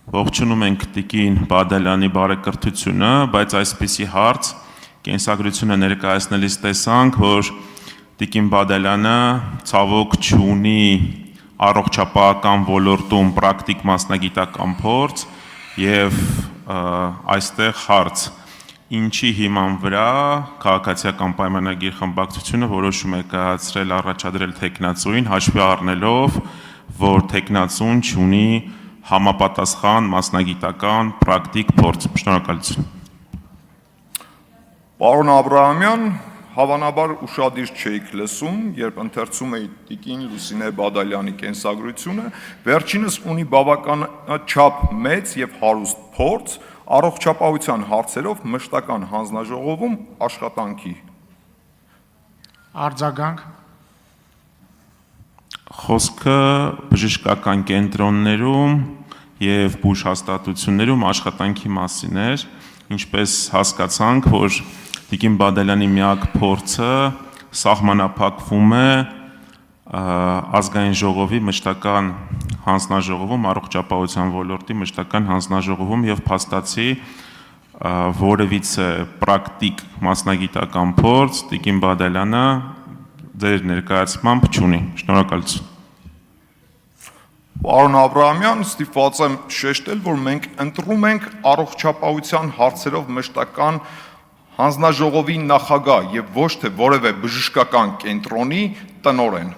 Ողջունում ենք Տիկին Բադալյանի բարեկրթությունը, բայց այսպիսի հարց կենսագրությունը ներկայացնելիս տեսանք, որ Տիկին Բադալյանը ցավոք չունի առողջապահական ոլորտում պրակտիկ մասնագիտական փորձ եւ այստեղ հարց ինչի հիման վրա քաղաքացիական պայմանագիր խմբակցությունը որոշում է կայացրել առաջադրել տեխնացուին հաշվի առնելով, որ տեխնացուն չունի համապատասխան մասնագիտական պրակտիկ փորձ։ Շնորհակալություն։ Պարոն Աբրահամյան, հավանաբար ուշադիր չէիք լսում, երբ ընթերցում էի Տիկին Լուսինե Բադալյանի կենսագրությունը, վերջինս ունի բավականաչափ մեծ եւ հարուստ փորձ առողջապահության հարցերով մշտական հանձնաժողովում աշխատանքի։ Արձագանք։ Խոսքը բժշկական կենտրոններում եւ բուժ հաստատություններում աշխատանքի մասին էր, ինչպես հասկացանք, որ Տիկին Բադալյանի միակ փորձը սահմանափակվում է ազգային ժողովի մշտական հանձնաժողովում, առողջապահության ոլորտի մշտական հանձնաժողովում եւ փաստացի որևիցե պրակտիկ մասնագիտական փորձ Տիկին Բադալյանը ձեր ներկայացմամբ չունի։ Շնորհակալություն։ Պարոն Աբրահամյան, ստիպված եմ շեշտել, որ մենք ընտրում ենք առողջապահության հարցերով մշտական հանձնաժողովի նախագահ եւ ոչ թե որևէ բժշկական կենտրոնի տնօրեն։